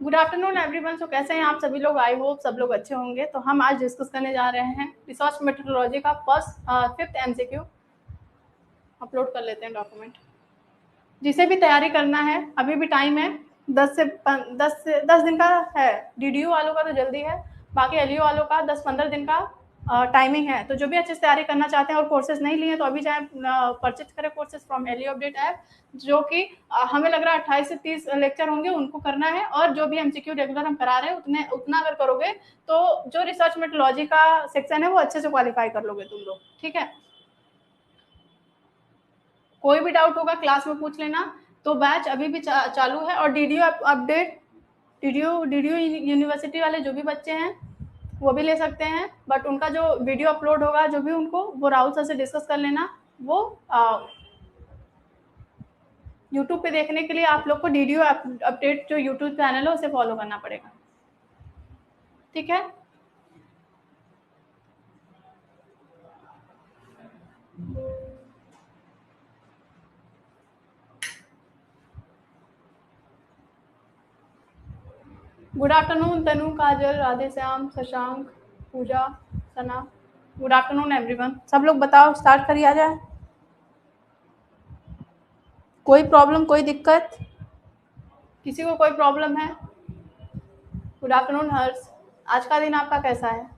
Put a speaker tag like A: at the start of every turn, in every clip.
A: Good afternoon everyone. सो कैसे हैं आप सभी लोग? आई होप सब लोग अच्छे होंगे। तो हम आज डिस्कस करने जा रहे हैं रिसर्च मेथोडोलॉजी का फिफ्थ एमसीक्यू। अपलोड कर लेते हैं डॉक्यूमेंट। जिसे भी तैयारी करना है अभी भी टाइम है, 10 दिन का है। डीडीयू वालों का तो जल्दी है, बाकी एलयू वालों का 10-15 दिन का टाइमिंग है। तो जो भी अच्छे से तैयारी करना चाहते हैं और कोर्सेज नहीं लिए तो अभी जाए परचेज करें courses from LU update app, जो कि हमें लग रहा है 28 से 30 लेक्चर होंगे, उनको करना है। और जो भी एमसीक्यू रेगुलर हम करा रहे हैं उतना अगर करोगे तो जो रिसर्च मेथोडोलॉजी का सेक्शन है वो अच्छे से क्वालिफाई कर लोगे तुम लोग। ठीक है, कोई भी डाउट होगा क्लास में पूछ लेना। तो बैच अभी भी चालू है। और डीडीयू अपडेट, डीडीयू यूनिवर्सिटी वाले जो भी बच्चे हैं वो भी ले सकते हैं, बट उनका जो वीडियो अपलोड होगा जो भी उनको, वो राहुल सर से डिस्कस कर लेना। वो यूट्यूब पे देखने के लिए आप लोग को डीडीयू अपडेट जो यूट्यूब चैनल है उसे फॉलो करना पड़ेगा। ठीक है, good afternoon Tanu, Kajal, Radhe Shyam, Shashank, Pooja, Sana. Good afternoon everyone. सब लोग बताओ, स्टार्ट करिए, आ जाए। कोई प्रॉब्लम, कोई दिक्कत, किसी को कोई प्रॉब्लम है? गुड आफ्टरनून हर्ष। आज का दिन आपका कैसा है?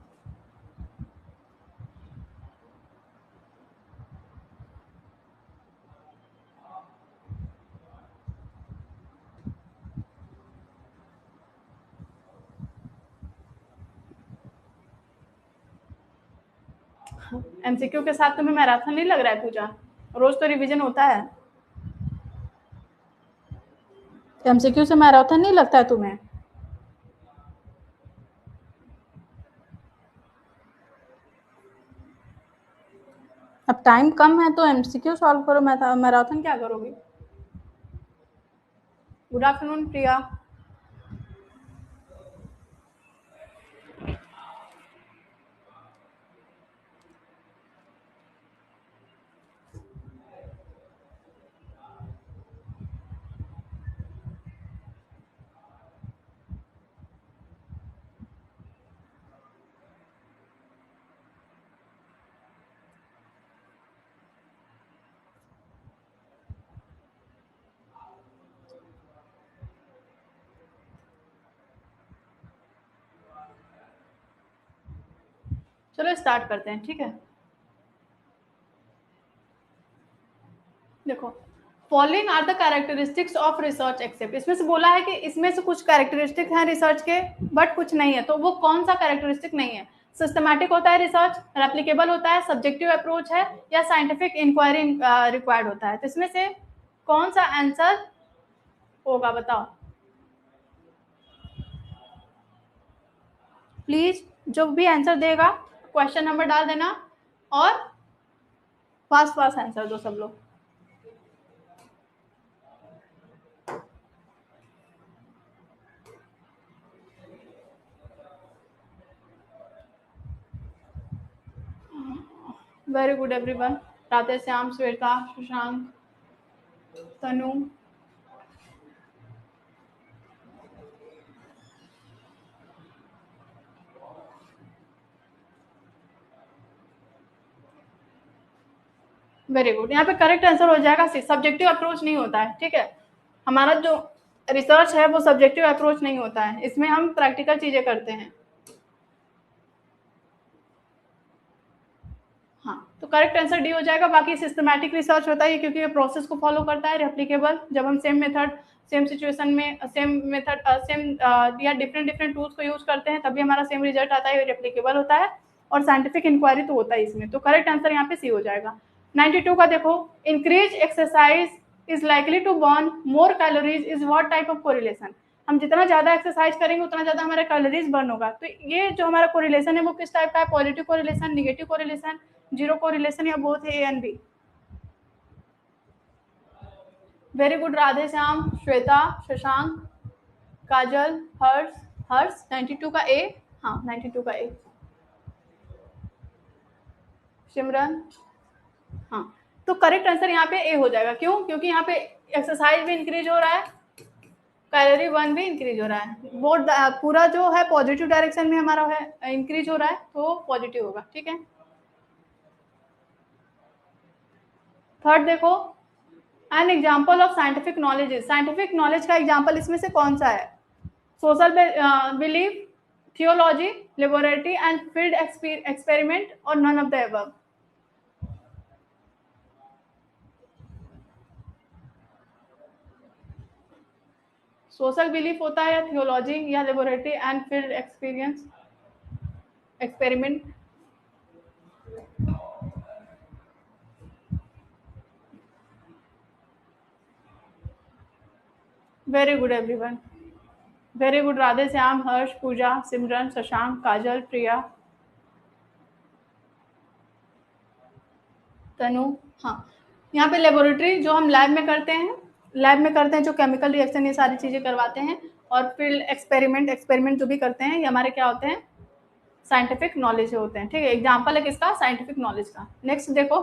A: एमसीक्यू के साथ तुम्हें मैराथन नहीं लग रहा है पूजा? रोज तो रिवीजन होता है। एमसीक्यू से मैराथन नहीं लगता है तुम्हें? अब टाइम कम है तो एमसीक्यू सॉल्व करो, मैराथन क्या करोगे? Good afternoon Priya. चलो स्टार्ट करते हैं। ठीक है, देखो, following are the characteristics of research except. इसमें से बोला है कि इसमें से कुछ कैरेक्टरिस्टिक हैं रिसर्च के, बट कुछ नहीं है। तो वो कौन सा कैरेक्टरिस्टिक नहीं है? सिस्टमैटिक होता है रिसर्च, रेप्लीकेबल होता है, सब्जेक्टिव अप्रोच है, या साइंटिफिक इंक्वायरी रिक्वायर्ड होता है। तो इसमें से कौन सा आंसर होगा बताओ प्लीज। जो भी आंसर देगा क्वेश्चन नंबर डाल देना और फास्ट फास्ट आंसर दो सब लोग। Very good everyone. Radhe Shyam, Shweta, Shashank, Tanu. Very good. यहाँ पे करेक्ट आंसर हो जाएगा सब्जेक्टिव अप्रोच नहीं होता है। ठीक है, हमारा जो रिसर्च है वो सब्जेक्टिव अप्रोच नहीं होता है, इसमें हम प्रैक्टिकल चीजें करते हैं। हाँ, तो करेक्ट आंसर डी हो जाएगा। बाकी सिस्टमैटिक रिसर्च होता है क्योंकि ये प्रोसेस को फॉलो करता है। रेप्लीकेबल, जब हम सेम मेथड, सेम सिचुएशन में सेम मेथड, सेम या डिफरेंट डिफरेंट टूल्स को यूज करते हैं तभी हमारा सेम रिजल्ट आता है, रेप्लीकेबल होता है। और साइंटिफिक इंक्वायरी तो होता है इसमें। तो करेक्ट आंसर यहाँ पे सी हो जाएगा। 92 का देखो, increase exercise is likely to burn more calories is what type of correlation. हम जितना ज्यादा एक्सरसाइज करेंगे उतना ज्यादा हमारा कैलोरीज बर्न होगा। तो ये जो हमारा कोरिलेशन है वो किस टाइप का है? Positive correlation, negative correlation, zero correlation, या both A and B? Very good Radhe Shyam, Shweta, Shashank, Kajal, Harsh. Harsh 92 का ए। हाँ, 92 का ए। सिमरन। हाँ, तो करेक्ट आंसर यहाँ पे ए हो जाएगा। क्यों? क्योंकि यहाँ पे एक्सरसाइज भी इंक्रीज हो रहा है कैलोरी बर्न भी इंक्रीज हो रहा है। वो पूरा जो है पॉजिटिव डायरेक्शन में हमारा है, इंक्रीज हो रहा है, तो पॉजिटिव होगा। ठीक है, थर्ड देखो, an example of scientific knowledge. Scientific knowledge का एग्जाम्पल इसमें से कौन सा है? Social belief, theology, laboratory and field experiment और none of the above. Social belief होता है या थियोलॉजी या laboratory and field experiment? Very good everyone, very good. Radhe Shyam, Harsh, Pooja, Simran, Shashank, Kajal, Priya, Tanu. हाँ, यहाँ पे लेबोरेटरी जो हम लैब में करते हैं, जो केमिकल रिएक्शन ये सारी चीज़ें करवाते हैं, और फील्ड एक्सपेरिमेंट जो भी करते हैं, ये हमारे क्या होते हैं? साइंटिफिक नॉलेज होते हैं। ठीक है, एग्जाम्पल है किसका? साइंटिफिक नॉलेज का। नेक्स्ट देखो,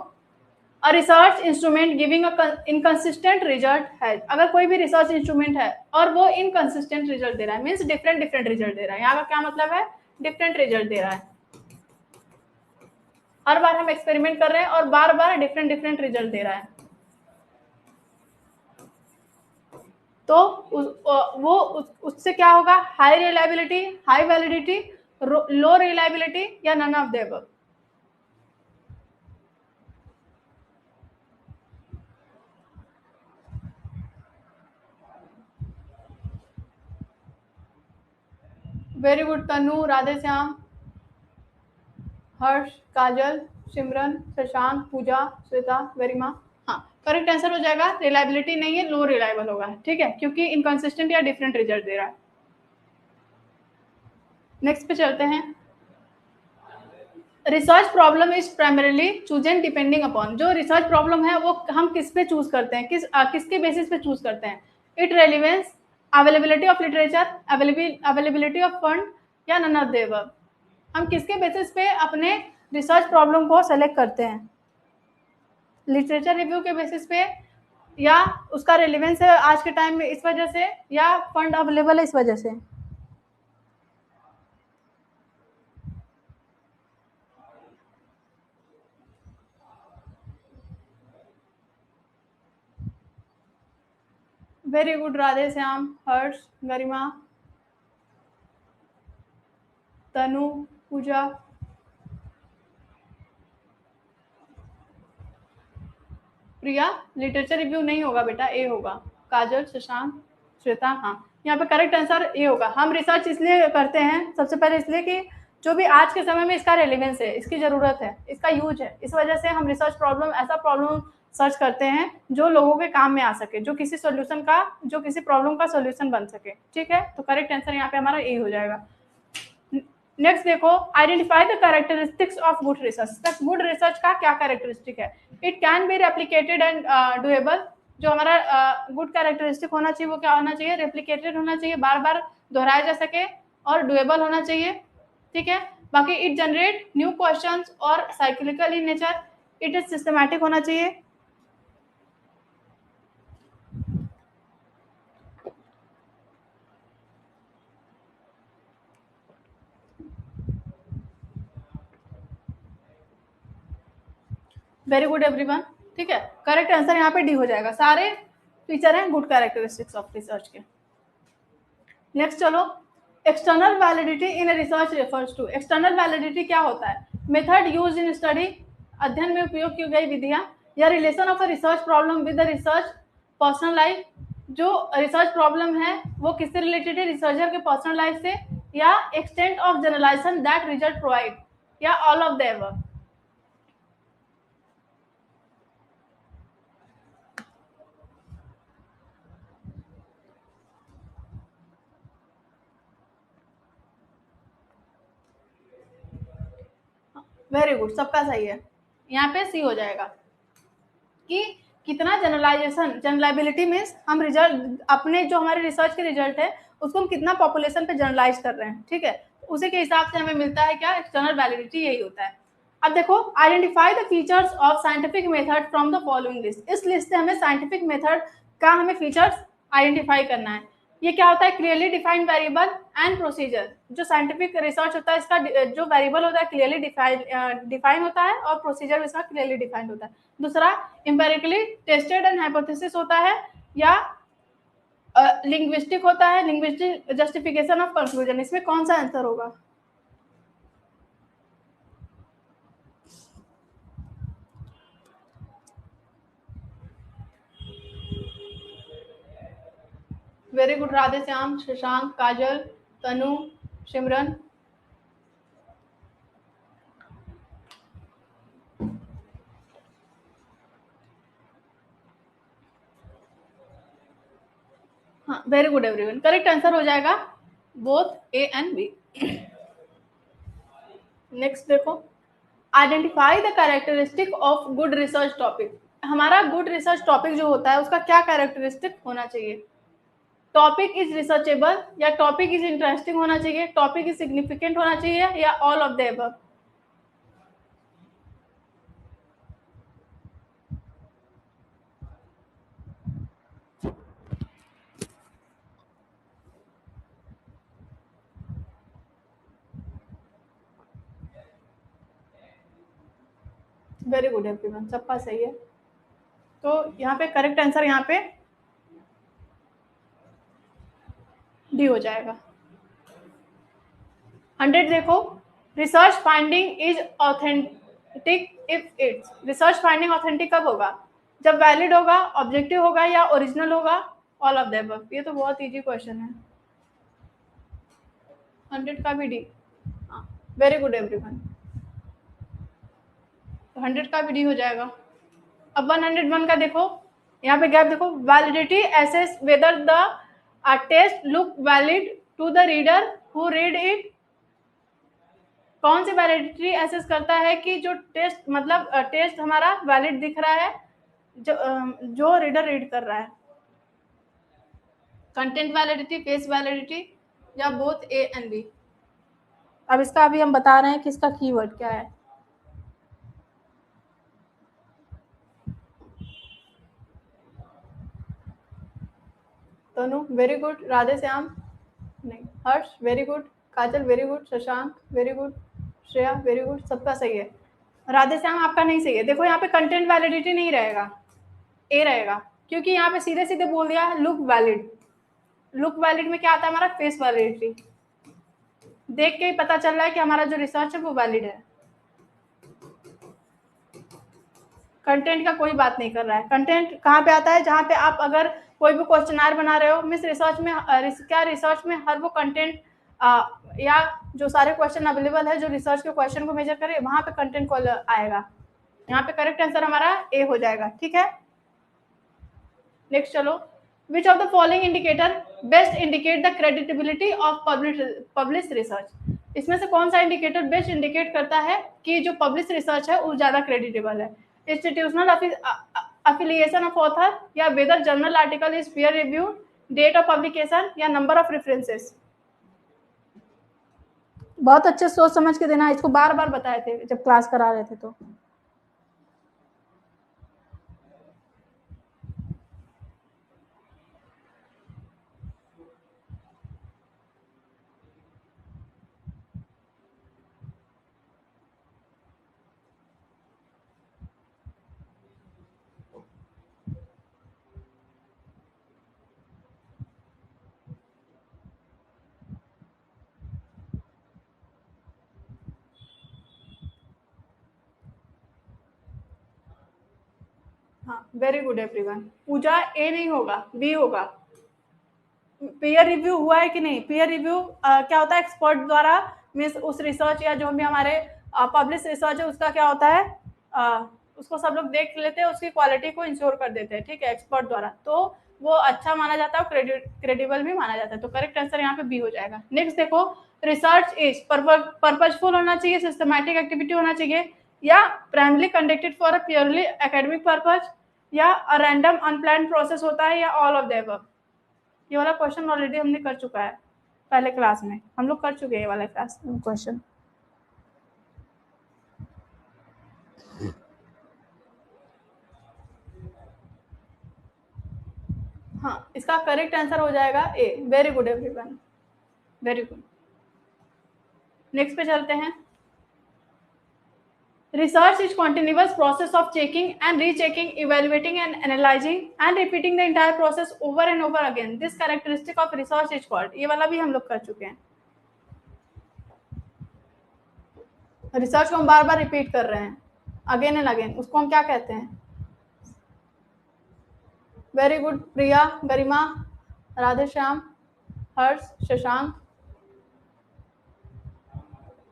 A: a research instrument giving a inconsistent result है। अगर कोई भी रिसर्च इंस्ट्रूमेंट है और वो इनकंसिस्टेंट रिजल्ट दे रहा है, मीन्स डिफरेंट रिजल्ट दे रहा है। यहाँ का क्या मतलब है? डिफरेंट रिजल्ट दे रहा है। हर बार हम एक्सपेरिमेंट कर रहे हैं और बार बार डिफरेंट रिजल्ट दे रहा है, तो उससे क्या होगा? High reliability, high validity, low reliability या none of the above? Very good Tanu, Radhe Shyam, Harsh, Kajal, Simran, Shashank, Pooja, Shweta, Garima. हाँ, करेक्ट आंसर हो जाएगा। रिलायबिलिटी नहीं है, लो रिलायबल होगा। ठीक है, क्योंकि इनकंसिस्टेंट या डिफरेंट रिजल्ट दे रहा है। नेक्स्ट पे चलते हैं। Research problem is primarily chosen depending upon. जो रिसर्च प्रॉब्लम है वो हम किस पे चूज करते हैं, किसके बेसिस पे चूज करते हैं? It relevance, availability of literature, availability of fund या नन ऑफ द अबव? हम किसके बेसिस पे अपने रिसर्च प्रॉब्लम को सेलेक्ट करते हैं? लिटरेचर रिव्यू के बेसिस पे, या उसका रेलिवेंस है आज के टाइम में इस वजह से, या फंड अवेलेबल है इस वजह से? वेरी गुड राधे श्याम, हर्ष, गरिमा, तनु, पूजा। प्रिया, लिटरेचर रिव्यू नहीं होगा बेटा, ए होगा। काजल, शशांक, श्वेता, हाँ, यहाँ पे करेक्ट आंसर ए होगा। हम रिसर्च इसलिए करते हैं, सबसे पहले इसलिए कि जो भी आज के समय में इसका रेलिवेंस है, इसकी ज़रूरत है, इसका यूज है, इस वजह से हम रिसर्च प्रॉब्लम, ऐसा प्रॉब्लम सर्च करते हैं जो लोगों के काम में आ सके, जो किसी प्रॉब्लम का सोल्यूशन बन सके। ठीक है, तो करेक्ट आंसर यहाँ पे हमारा ए हो जाएगा। नेक्स्ट देखो, identify the characteristics of good research. Good research का क्या कैरेक्टरिस्टिक है? It can be replicated and doable. जो हमारा गुड कैरेक्टरिस्टिक होना चाहिए वो क्या होना चाहिए? रेप्लिकेटेड होना चाहिए, बार बार दोहराया जा सके, और डूएबल होना चाहिए। ठीक है, बाकी इट जनरेट न्यू क्वेश्चंस और cyclical in nature. It is systematic होना चाहिए। Very good everyone. ठीक है, करेक्ट आंसर यहाँ पे डी हो जाएगा। सारे फीचर हैं गुड कैरेक्टरिस्टिक्स ऑफ रिसर्च के। नेक्स्ट चलो, external validity in research refers to. External validity क्या होता है? मेथड यूज इन स्टडी, अध्ययन में उपयोग की गई विधियां, या relation of a research problem with the research personal life. जो रिसर्च प्रॉब्लम है वो किससे रिलेटेड है? रिसर्चर के पर्सनल लाइफ से, या extent of generalization that result provide, या all of the above? Very good, सबका सही है। यहाँ पे सी हो जाएगा कि कितना जनरलाइबिलिटी मीन्स हम रिजल्ट अपने, जो हमारे रिसर्च के रिजल्ट है उसको हम कितना पॉपुलेशन पे जनरलाइज कर रहे हैं। ठीक है, उसी के हिसाब से हमें मिलता है क्या? एक्सटर्नल वैलिडिटी, यही होता है। अब देखो, identify the features of scientific method from the following list. इस लिस्ट से हमें साइंटिफिक मेथड का हमें फीचर्स आइडेंटिफाई करना है। ये क्या होता है, clearly defined variable and procedure. जो साइंटिफिक रिसर्च होता है इसका जो वेरिएबल होता है क्लियरली डिफाइन होता है और प्रोसीजर इसका क्लियरली डिफाइंड होता है। दूसरा एम्पेरिकली टेस्टेड एंड हाइपोथेसिस होता है या लिंग्विस्टिक होता है, लिंग्विस्टिक जस्टिफिकेशन ऑफ कंक्लूजन। इसमें कौन सा आंसर होगा? Very good Radhe Shyam, Shashank, Kajal, Tanu, Simran. हाँ, very good everyone. Correct answer हो जाएगा both A and B. Next देखो, identify the characteristic of good research topic. हमारा गुड रिसर्च टॉपिक जो होता है उसका क्या कैरेक्टरिस्टिक होना चाहिए? टॉपिक इज रिसर्चेबल, या टॉपिक इज इंटरेस्टिंग होना चाहिए, टॉपिक इज सिग्निफिकेंट होना चाहिए, या all of the above? Very good everyone, सबका सही है। तो यहाँ पे करेक्ट आंसर यहाँ पे डी हो जाएगा। 100 देखो, research finding is authentic if it's. Research finding authentic कब होगा? जब वैलिड होगा, ऑब्जेक्टिव होगा, या ओरिजिनल होगा, ऑल ऑफ द अबव। ये तो बहुत इजी क्वेश्चन है। 100 का भी डी। वेरी गुड एवरीवन, 100 का भी डी हो जाएगा। अब 101 का देखो, यहाँ पे गैप देखो, validity assess whether the test look valid to the reader who read it. कौन सी वैलिडिटी एसेस करता है कि जो टेस्ट मतलब टेस्ट हमारा वैलिड दिख रहा है जो रीडर रीड कर रहा है? कंटेंट वैलिडिटी, फेस वैलिडिटी, या बोथ ए एंड बी? अब इसका अभी हम बता रहे हैं कि इसका कीवर्ड क्या है। तनु वेरी गुड, राधे श्याम नहीं, Harsh very good, Kajal very good, Shashank very good, Shreya very good, सबका सही है। राधे श्याम आपका नहीं सही है। देखो यहाँ पे कंटेंट वैलिडिटी नहीं रहेगा, ए रहेगा, क्योंकि यहाँ पे सीधे सीधे बोल दिया है लुक वैलिड। लुक वैलिड में क्या आता है हमारा? Face validity. देख के ही पता चल रहा है कि हमारा जो रिसर्च है वो वैलिड है। कंटेंट का कोई बात नहीं कर रहा है। कंटेंट कहाँ पे आता है? जहाँ पे आप अगर कोई भी क्वेश्चनर बना रहे हो, मिस रिसर्च में क्या रिसर्च में हर वो कंटेंट या जो सारे क्वेश्चन अवेलेबल है जो रिसर्च के क्वेश्चन को मेजर करे, वहां पे कंटेंट कॉल आएगा। यहाँ पे करेक्ट आंसर हमारा ए हो जाएगा। ठीक है, नेक्स्ट चलो, विच of the following indicator best indicate the creditability of publish research. इसमें से कौन सा इंडिकेटर बेस्ट इंडिकेट करता है कि जो पब्लिश रिसर्च है वो ज्यादा क्रेडिटेबल है? इंस्टीट्यूशनल affiliation of author, या whether journal article is peer reviewed, date of publication, या number of references? बहुत अच्छे सोच समझ के देना, इसको बार बार बताए थे जब क्लास करा रहे थे। तो हाँ, वेरी गुड एवरीवन। पूजा ए नहीं होगा, बी होगा। पीयर रिव्यू हुआ है कि नहीं? पीयर रिव्यू क्या होता है? एक्सपर्ट द्वारा मीन्स उस रिसर्च या जो भी हमारे पब्लिश रिसर्च है उसका क्या होता है, उसको सब लोग देख लेते हैं, उसकी क्वालिटी को इंश्योर कर देते हैं। ठीक है, एक्सपर्ट द्वारा, तो वो अच्छा माना जाता है, क्रेडिबल भी माना जाता है। तो करेक्ट आंसर यहाँ पे बी हो जाएगा। नेक्स्ट देखो, रिसर्च इज पर्पजफुल होना चाहिए, सिस्टमैटिक एक्टिविटी होना चाहिए, या primarily conducted for a purely academic purpose, या रैंडम अनप्लान्ड प्रोसेस होता है, या ऑल ऑफ द अबव? ये वाला क्वेश्चन ऑलरेडी हमने कर चुका है पहले क्लास में, हम लोग कर चुके हैं ये वाला क्लास क्वेश्चन। हाँ, इसका करेक्ट आंसर हो जाएगा A. Very good everyone, very good. Next पे चलते हैं। Research is continuous process of checking and rechecking, evaluating and analyzing and repeating the entire process over and over again. This characteristic of research is called, ये वाला भी हम लोग कर चुके हैं। रिसर्च को हम बार बार रिपीट कर रहे हैं, अगेन एंड अगेन, उसको हम क्या कहते हैं? Very good Priya, Garima, Radheshyam, Harsh, Shashank,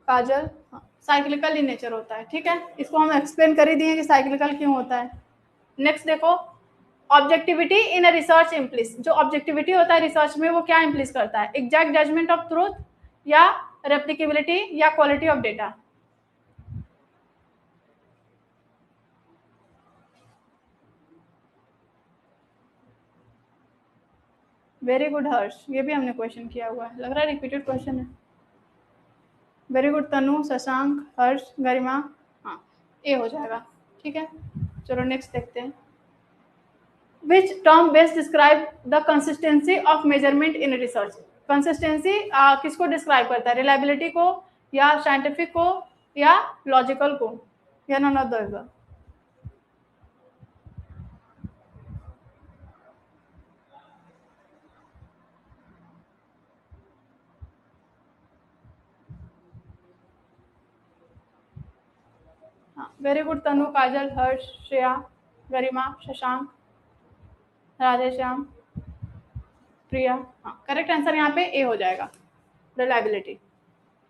A: Kajal. Cyclical in nature होता है, ठीक है, इसको हम एक्सप्लेन कर ही दिए कि साइक्लिकल क्यों होता है। नेक्स्ट देखो, ऑब्जेक्टिविटी इन अ रिसर्च इम्प्लिस, जो ऑब्जेक्टिविटी होता है रिसर्च में वो क्या इम्प्लिस करता है? एग्जैक्ट जजमेंट ऑफ ट्रूथ या रेप्लिकेबिलिटी या quality of data? Very good Harsh, ये भी हमने क्वेश्चन किया हुआ है, लग रहा है रिपीटेड क्वेश्चन है। वेरी गुड तनु, शशांक, हर्ष, गरिमा, हाँ ए हो जाएगा, ठीक है। चलो नेक्स्ट देखते हैं। Which term best describe the consistency of measurement in research? Consistency किसको डिस्क्राइब करता है? रिलायबिलिटी को या साइंटिफिक को या लॉजिकल को या नन ऑफ द अबव? हाँ, वेरी गुड तनु, काजल, हर्ष, श्रेया, गरिमा, शशांक, राधेश्याम, प्रिया। हाँ, करेक्ट आंसर यहाँ पे ए हो जाएगा, रिलायबिलिटी,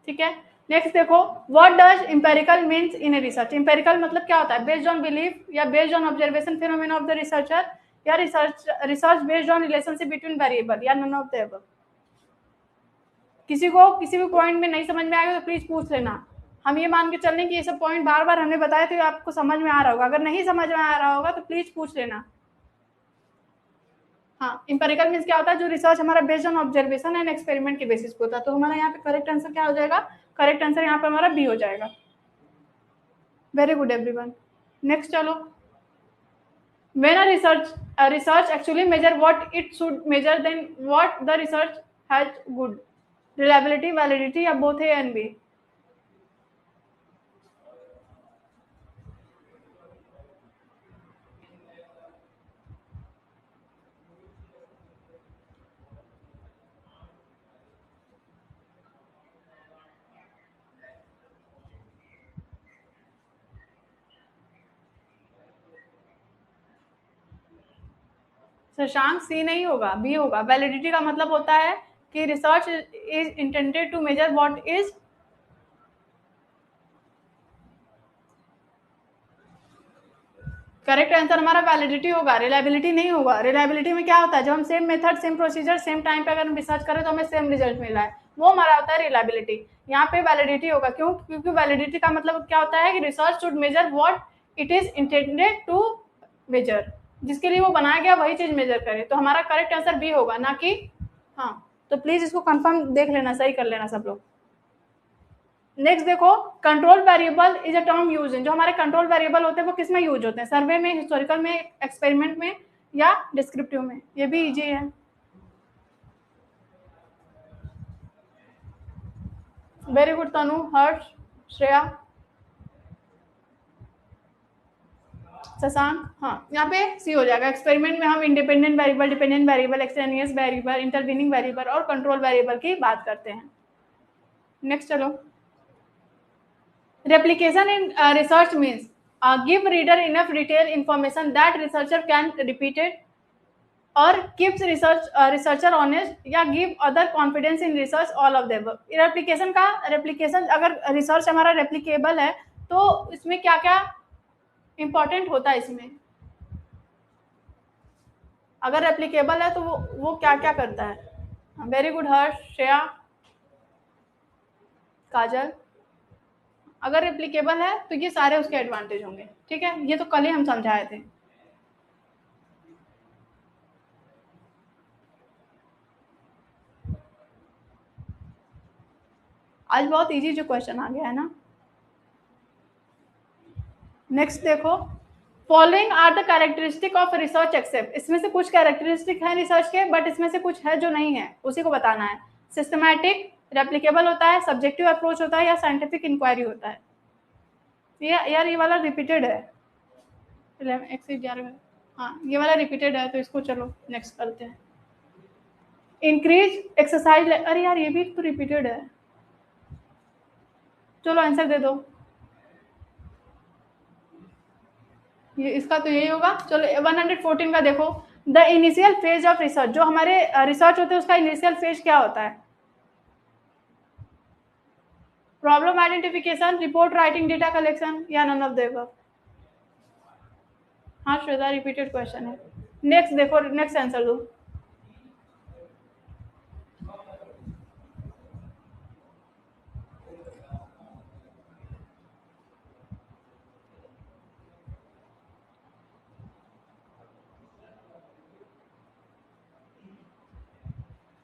A: ठीक है। नेक्स्ट देखो, what does empirical means in a research? Empirical मतलब क्या होता है? बेस्ड ऑन बिलीफ या based on observation phenomena of the researcher या research based on relationship between variable या नन ऑफ द अबव? किसी को किसी भी पॉइंट में नहीं समझ में आएगा तो प्लीज पूछ लेना। हम ये मान के चल रहे कि ये सब पॉइंट बार बार हमने बताया तो आपको समझ में आ रहा होगा, अगर नहीं समझ में आ रहा होगा तो प्लीज पूछ लेना। हाँ, इंपेरिकल मीन्स क्या होता है? जो रिसर्च हमारा based on observation and experiment के बेसिस पे होता है। तो हमारा यहाँ पे करेक्ट आंसर क्या हो जाएगा? करेक्ट आंसर यहाँ पे हमारा बी हो जाएगा। Very good everyone. नेक्स्ट चलो, when a research actually measure what it should measure, then what the research has good reliability, validity या both A and B? Shashank C नहीं होगा, बी होगा। वैलिडिटी का मतलब होता है कि research is intended to measure what is, correct answer हमारा वैलिडिटी होगा, रिलायबिलिटी नहीं होगा। रिलायबिलिटी में क्या होता है? जब हम same method, same procedure, same time पे अगर हम रिसर्च करें तो हमें सेम रिजल्ट मिल रहा है, वो हमारा होता है रिलायबिलिटी। यहाँ पे वैलिडिटी होगा, क्यों? क्योंकि वैलिडिटी का मतलब क्या होता है कि research should measure what it is intended to measure, जिसके लिए वो बनाया गया वही चीज मेजर करे। तो हमारा करेक्ट आंसर बी होगा, ना कि हाँ। तो प्लीज इसको कंफर्म देख लेना, सही कर लेना सब लोग। नेक्स्ट देखो, control variable is a term use in, जो हमारे कंट्रोल वेरिएबल होते हैं वो किस में यूज होते हैं? सर्वे में, हिस्टोरिकल में, एक्सपेरिमेंट में या डिस्क्रिप्टिव में? ये भी इजी है। वेरी गुड तनु, हर्ष, श्रेया, शशांक। हाँ, यहाँ पे सी हो जाएगा। एक्सपेरिमेंट में हम independent variable, dependent variable, extraneous variable, intervening variable और कंट्रोल वेरिएबल की बात करते हैं। नेक्स्ट चलो, replication in research means give reader enough detailed information that researcher can repeat it or keeps researcher honest या give other confidence in research, all of them. replication का replication, अगर research हमारा replicable है तो इसमें क्या क्या important होता है? इसमें अगर replicable है तो वो क्या क्या करता है? वेरी गुड हर्ष, श्रेया, काजल। अगर रेप्लिकेबल है तो ये सारे उसके एडवांटेज होंगे, ठीक है। ये तो कल ही हम समझाए थे। आज बहुत इजी जो क्वेश्चन आ गया है ना। नेक्स्ट देखो, following are the characteristic of research except, इसमें से कुछ कैरेक्टरिस्टिक है रिसर्च के, बट इसमें से कुछ है जो नहीं है, उसी को बताना है। सिस्टमैटिक, रेप्लिकेबल होता है, सब्जेक्टिव अप्रोच होता है, या साइंटिफिक इंक्वायरी होता है। यार ये वाला रिपीटेड है 11 में, हाँ ये वाला रिपीटेड है, तो इसको चलो नेक्स्ट करते हैं। इंक्रीज एक्सरसाइज, अरे यार ये भी तो रिपीटेड है, चलो आंसर दे दो। ये इसका तो यही होगा। चलो 114 का देखो, the initial phase of research, जो हमारे रिसर्च होते हैं उसका इनिशियल फेज क्या होता है? Problem identification, report writing, data collection, या नन ऑफ द अबव? हाँ श्वेता, रिपीटेड क्वेश्चन है। नेक्स्ट देखो, नेक्स्ट आंसर दो।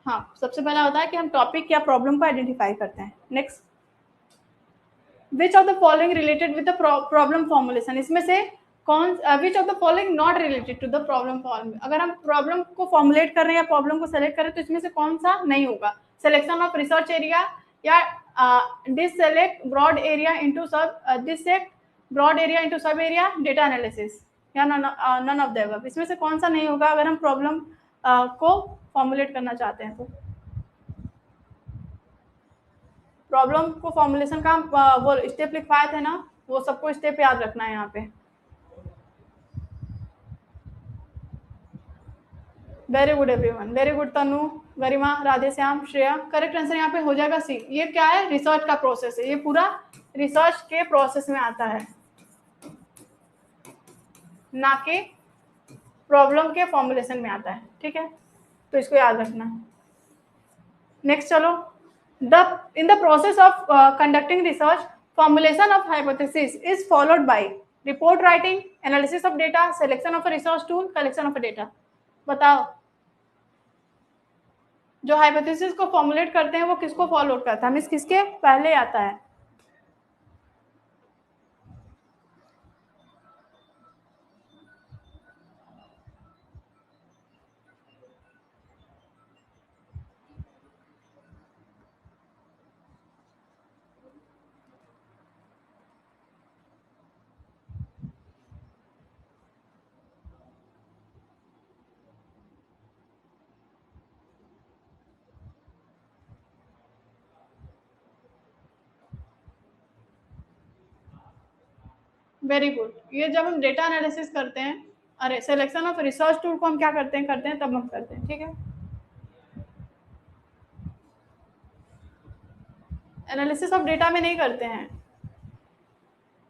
A: हाँ, सबसे पहला होता है कि हम टॉपिक या प्रॉब्लम को आइडेंटिफाई करते हैं। Next, which of the following related with the problem formulation, इसमें से कौन, which of the following not related to the problem formulation, अगर हम प्रॉब्लम को फॉर्मुलेट कर रहे हैं या प्रॉब्लम को सेलेक्ट कर रहे हैं तो इसमें से कौन सा नहीं होगा? सिलेक्शन ऑफ रिसर्च एरिया, या डिससेलेक्ट broad area into sub, dissect broad area into sub area, data analysis, या नन ऑफ द अबव? इसमें से कौन सा नहीं होगा अगर हम प्रॉब्लम को फॉर्मुलेट करना चाहते हैं? तो प्रॉब्लम को फॉर्मुलेशन का वो स्टेप लिखवाए थे ना, वो सबको स्टेप याद रखना है यहाँ पे। Very good everyone, very good Tanu, Garima, Radhe Shyam, Shreya. Correct answer यहाँ पे हो जाएगा सी। ये क्या है? रिसर्च का प्रोसेस है, ये पूरा रिसर्च के प्रोसेस में आता है, ना कि प्रॉब्लम के फॉर्मुलेशन में आता है। ठीक है, तो इसको याद रखना। नेक्स्ट चलो, in the process of conducting research, formulation of hypothesis is followed by report writing, analysis of data, selection of a research tool, collection of a data। बताओ, जो हाइपोथेसिस को फॉर्मुलेट करते हैं वो किसको फॉलो करता है? मींस किसके पहले आता है? Very good. ये जब हम डेटा एनालिसिस करते हैं, अरे सिलेक्शन ऑफ रिसर्च टूल को हम क्या करते हैं तब हम करते हैं। ठीक है, एनालिसिस ऑफ डेटा में नहीं करते हैं,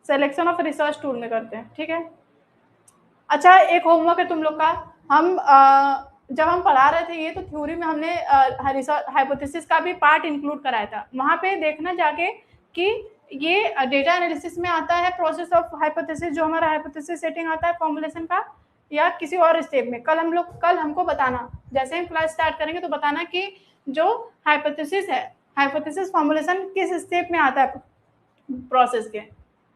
A: सिलेक्शन ऑफ रिसर्च टूल में करते हैं। ठीक है, अच्छा एक होमवर्क है तुम लोग का, हम जब हम पढ़ा रहे थे ये, तो थ्योरी में हमने हाइपोथेसिस का भी पार्ट इंक्लूड कराया था। वहाँ पे देखना जाके कि ये डेटा एनालिसिस में आता है प्रोसेस ऑफ हाइपोथेसिस, जो हमारा हाइपोथेसिस सेटिंग आता है फॉर्मुलेशन का, या किसी और स्टेप में। कल हमको बताना, जैसे हम क्लास स्टार्ट करेंगे तो बताना कि जो हाइपोथेसिस है, हाइपोथेसिस फॉर्मुलेशन किस स्टेप में आता है प्रोसेस के।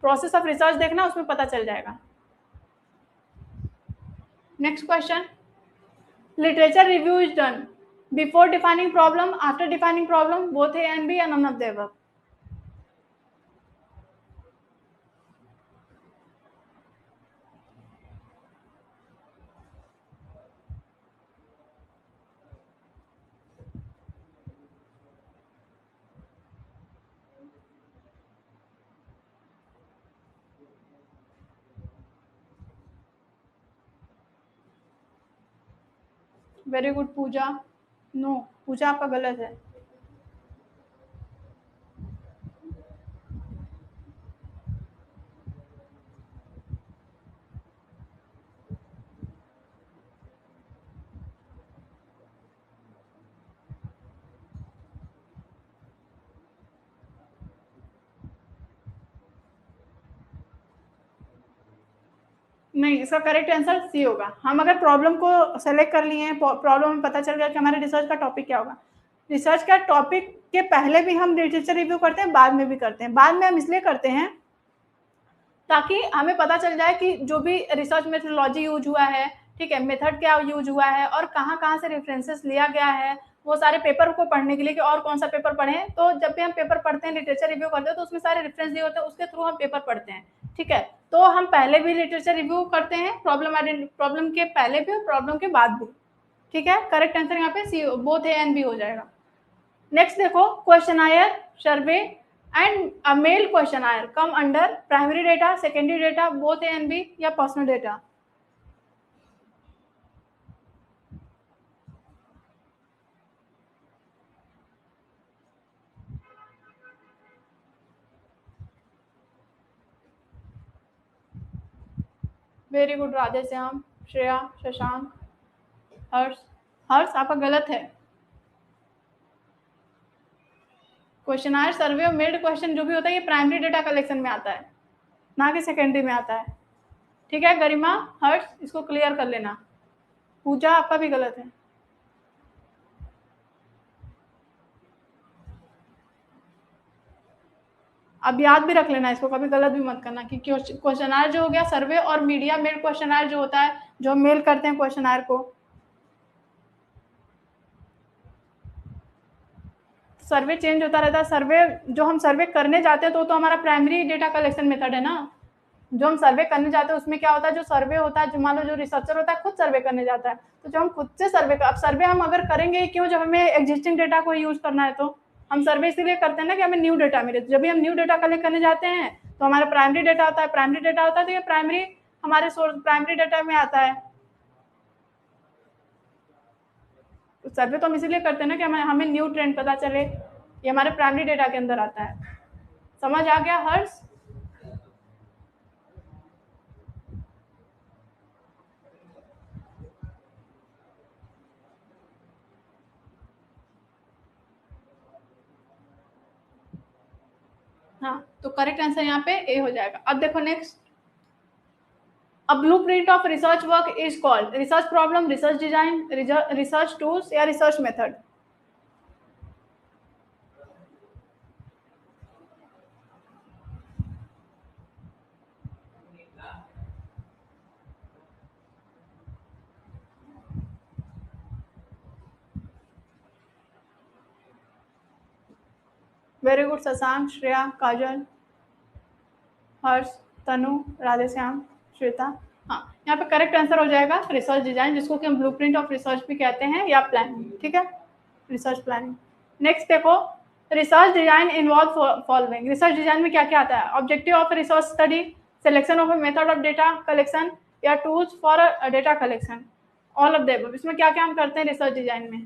A: प्रोसेस ऑफ रिसर्च देखना, उसमें पता चल जाएगा। Next question, literature review is done before defining problem, after defining problem, both A and B, and none of the above? Very good Pooja. No, Pooja आपका गलत है। नहीं, इसका करेक्ट आंसर सी होगा। हम अगर प्रॉब्लम को सेलेक्ट कर लिए हैं, प्रॉब्लम में पता चल गया कि हमारे रिसर्च का टॉपिक क्या होगा। रिसर्च का टॉपिक के पहले भी हम लिटरेचर रिव्यू करते हैं, बाद में भी करते हैं। बाद में हम इसलिए करते हैं ताकि हमें पता चल जाए कि जो भी रिसर्च मेथोडोलॉजी यूज हुआ है, ठीक है, मेथड क्या यूज हुआ है और कहाँ-कहाँ से रेफरेंसेस लिया गया है, वो सारे पेपर को पढ़ने के लिए कि और कौन सा पेपर पढ़ें। तो जब भी हम पेपर पढ़ते हैं, लिटरेचर रिव्यू करते हैं, तो उसमें सारे रेफरेंस दिए होते हैं, उसके थ्रू हम पेपर पढ़ते हैं, ठीक है। तो हम पहले भी लिटरेचर रिव्यू करते हैं, प्रॉब्लम के पहले भी और प्रॉब्लम के बाद भी, ठीक है। करेक्ट आंसर यहाँ पे C both A and B हो जाएगा। नेक्स्ट देखो, questionnaire survey and a mail questionnaire come under primary data, secondary data, both A and B या personal data. Very good Radhe Shyam, Shreya, Shashank, Harsh. Harsh आपका गलत है। क्वेश्चनायर सर्वे और मेल्ड क्वेश्चन जो भी होता है ये प्राइमरी डेटा कलेक्शन में आता है, ना कि सेकेंडरी में आता है, ठीक है। गरिमा, हर्ष, इसको क्लियर कर लेना। पूजा आपका भी गलत है। अब याद भी रख लेना इसको, कभी गलत भी मत करना कि क्वेश्चनायर जो हो गया सर्वे और मीडिया मेल क्वेश्चनायर जो होता है, जो हम मेल करते हैं क्वेश्चनायर को, सर्वे चेंज होता रहता है। सर्वे जो हम सर्वे करने जाते हैं तो हमारा प्राइमरी डेटा कलेक्शन मेथड है ना। जो हम सर्वे करने जाते हैं उसमें क्या होता है, जो सर्वे होता है, जो मान लो जो रिसर्चर होता है खुद सर्वे करने जाता है, तो जो हम खुद से सर्वे अब सर्वे हम अगर करेंगे क्यों, जब हमें एग्जिस्टिंग डेटा को यूज करना है, तो हम सर्वे इसीलिए करते हैं ना कि हमें न्यू डेटा मिले। जब भी हम न्यू डेटा कलेक्ट करने जाते हैं तो हमारा प्राइमरी डेटा होता है, प्राइमरी डेटा होता है तो ये प्राइमरी हमारे सोर्स प्राइमरी डेटा में आता है। तो सर्वे तो हम इसीलिए करते हैं ना कि हमें न्यू ट्रेंड पता चले, ये हमारे प्राइमरी डेटा के अंदर आता है। समझ आ गया हर्ष? हाँ, तो करेक्ट आंसर यहाँ पे ए हो जाएगा। अब देखो next, a blueprint of research work is called research problem, research design, research tools या research method. Very good Shashank, Shreya, Kajal, Harsh, Tanu, Radheshyam, Shweta. हाँ, यहाँ पे करेक्ट आंसर हो जाएगा रिसर्च डिजाइन, जिसको कि हम ब्लूप्रिंट ऑफ रिसर्च भी कहते हैं या प्लानिंग, ठीक है, रिसर्च प्लानिंग। नेक्स्ट देखो, research design involve following. Research design में क्या क्या आता है? Objective of research study, selection of a method of data collection या tools for data collection, all of them. इसमें क्या क्या हम करते हैं रिसर्च डिजाइन में?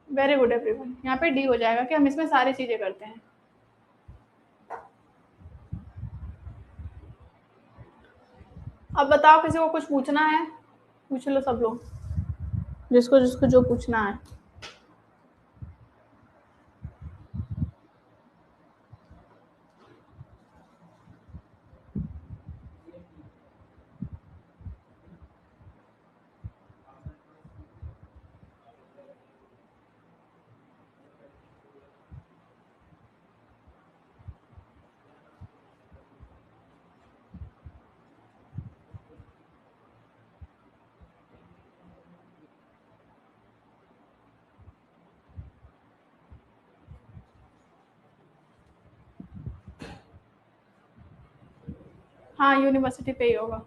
A: वेरी गुड एवरीवन, यहाँ पे डी हो जाएगा कि हम इसमें सारी चीजें करते हैं। अब बताओ, किसी को कुछ पूछना है? पूछ लो सब लोग, जिसको जिसको जो पूछना है। हाँ, यूनिवर्सिटी पे ही होगा।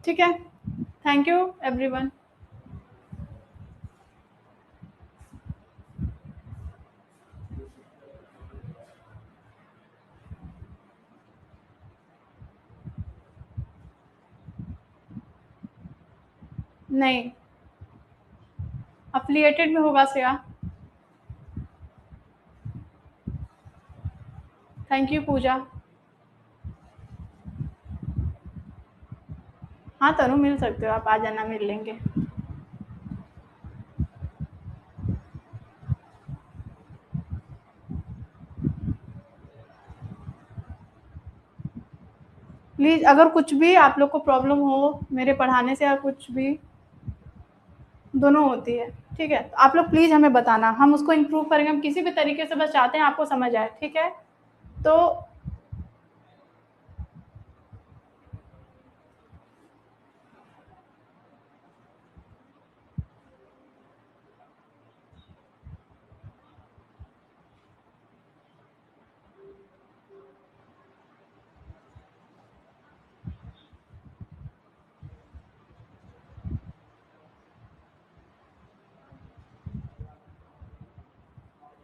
A: ठीक है, थैंक यू एवरीवन। नहीं, अफिलिएटेड में होगा श्रेया। थैंक यू पूजा। हाँ तनु, मिल सकते हो आप, आ जाना, मिल लेंगे। प्लीज़ अगर कुछ भी आप लोग को प्रॉब्लम हो मेरे पढ़ाने से या कुछ भी, दोनों होती है, ठीक है? तो आप लोग प्लीज़ हमें बताना, हम उसको इम्प्रूव करेंगे, हम किसी भी तरीके से बस चाहते हैं आपको समझ आए, ठीक है? तो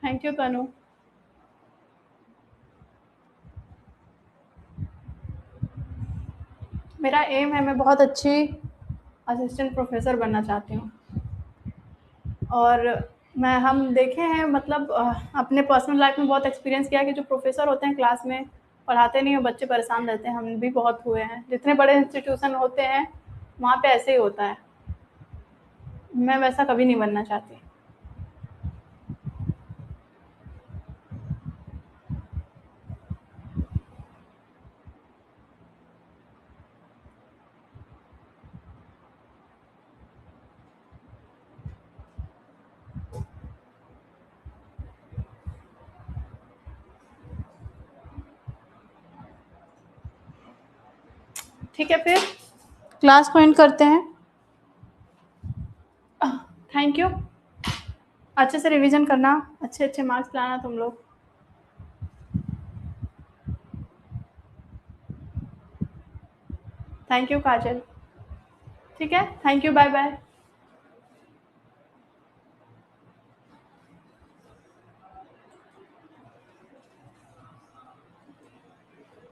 A: थैंक यू तनु। मेरा एम है, मैं बहुत अच्छी असिस्टेंट प्रोफ़ेसर बनना चाहती हूँ। और मैं हम देखे हैं, मतलब अपने पर्सनल लाइफ में बहुत एक्सपीरियंस किया है कि जो प्रोफ़ेसर होते हैं क्लास में, पढ़ाते नहीं हैं, बच्चे परेशान रहते हैं, हम भी बहुत हुए हैं। जितने बड़े इंस्टीट्यूशन होते हैं, वहाँ पे ऐसे ही होता है। मैं वैसा कभी नहीं बनना चाहती। ठीक है, फिर क्लास को एंड करते हैं। Thank you. अच्छे से रिवीजन करना, अच्छे-अच्छे मार्क्स लाना तुम लोग। थैंक यू काजल। ठीक है, थैंक यू, बाय-बाय।